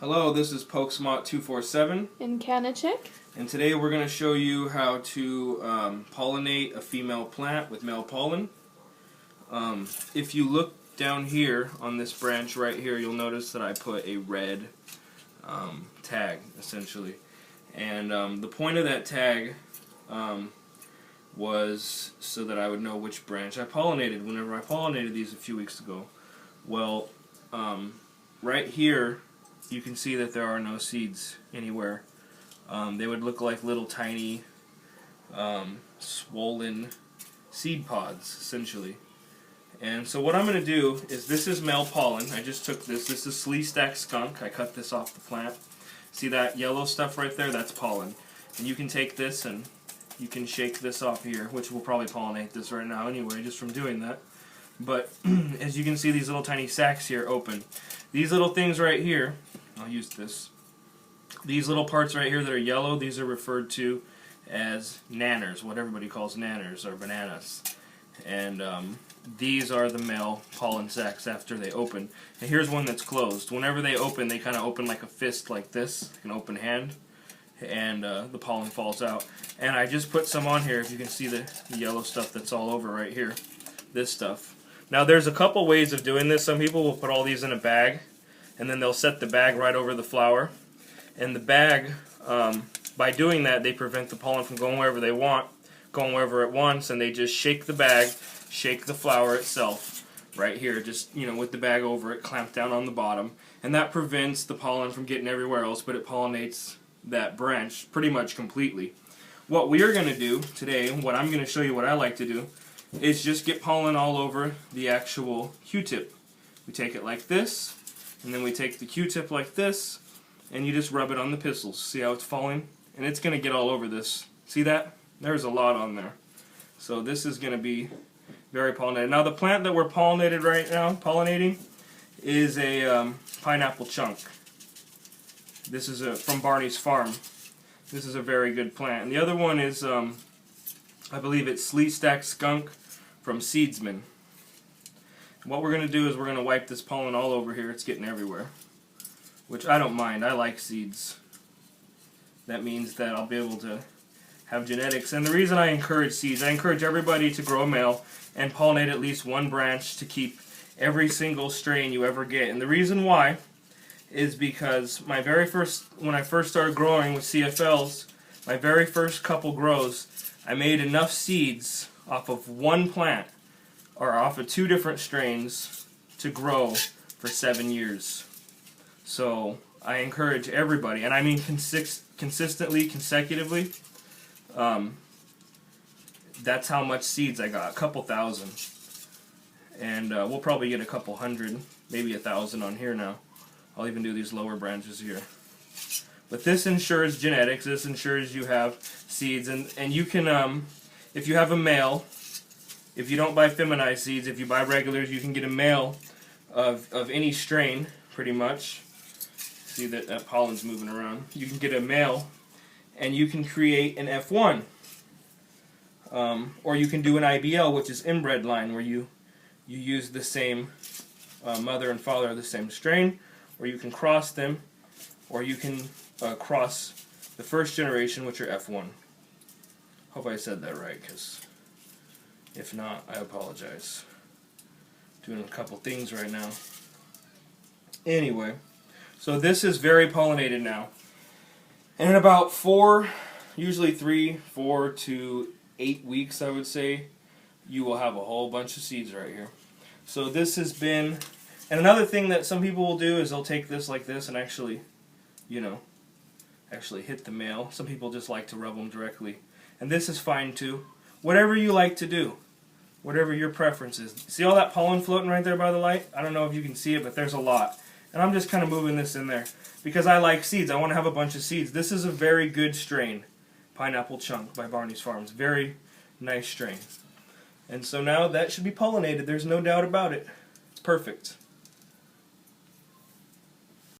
Hello, this is Pokesmot247 And Cannachick. and today we're going to show you how to pollinate a female plant with male pollen. If you look down here on this branch right here, you'll notice that I put a red tag essentially, and the point of that tag was so that I would know which branch I pollinated whenever I pollinated these a few weeks ago. Well, right here you can see that there are no seeds anywhere. They would look like little tiny swollen seed pods essentially. And so what I'm going to do is, this is male pollen. I just took this. This is Sleestack Skunk. I cut this off the plant. See that yellow stuff right there? That's pollen. And you can take this and you can shake this off here, which will probably pollinate this right now anyway, just from doing that. But as you can see, these little tiny sacs here open. These little things right here, I'll use this. These little parts right here that are yellow, these are referred to as nanners, what everybody calls nanners, or bananas. And these are the male pollen sacs after they open. And here's one that's closed. Whenever they open, they kind of open like a fist, like this, like an open hand, and the pollen falls out. And I just put some on here, if you can see the yellow stuff that's all over right here, this stuff. Now there's a couple ways of doing this. Some people will put all these in a bag, and then they'll set the bag right over the flower. And the bag, by doing that, they prevent the pollen from going wherever they want, going wherever it wants, and they just shake the bag, shake the flower itself right here, just, you know, with the bag over it, clamped down on the bottom, and that prevents the pollen from getting everywhere else, but it pollinates that branch pretty much completely. What we are going to do today, what I'm going to show you what I like to do, is just get pollen all over the actual Q-tip. We take it like this, and then we take the Q-tip like this, and you just rub it on the pistils. See how it's falling? And it's going to get all over this. See that? There's a lot on there. So this is going to be very pollinated. Now the plant that we're pollinating right now, is a pineapple chunk. This is from Barneys farm. This is a very good plant. And the other one is, I believe it's Sleestack Skunk from Seedsman. What we're going to do is we're going to wipe this pollen all over here. It's getting everywhere, which I don't mind. I like seeds. That means that I'll be able to have genetics. And the reason I encourage seeds, I encourage everybody to grow a male and pollinate at least one branch to keep every single strain you ever get. And the reason why is because when I first started growing with CFLs, my very first couple grows, I made enough seeds off of one plant, or off of two different strains, to grow for 7 years. So I encourage everybody, and I mean consistently, consecutively. That's how much seeds I got, a couple thousand. And we'll probably get a couple hundred, maybe 1,000 on here now. I'll even do these lower branches here. But this ensures genetics. This ensures you have seeds, and you can, if you have a male, if you don't buy feminized seeds, if you buy regulars, you can get a male of any strain, pretty much. See that pollen's moving around. You can get a male, and you can create an F1. Or you can do an IBL, which is inbred line, where you use the same mother and father of the same strain, or you can cross them, or you can cross the first generation, which are F1. Hope I said that right, because if not, I apologize. Doing a couple things right now. Anyway, so this is very pollinated now. And in about usually 3, 4 to 8 weeks, I would say, you will have a whole bunch of seeds right here. So this has been, and another thing that some people will do is they'll take this like this and actually, you know, actually hit the male. Some people just like to rub them directly. And this is fine too. Whatever you like to do. Whatever your preference is. See all that pollen floating right there by the light? I don't know if you can see it, but there's a lot. And I'm just kind of moving this in there because I like seeds. I want to have a bunch of seeds. This is a very good strain. Pineapple Chunk by Barneys Farms. Very nice strain. And so now that should be pollinated. There's no doubt about it. It's perfect.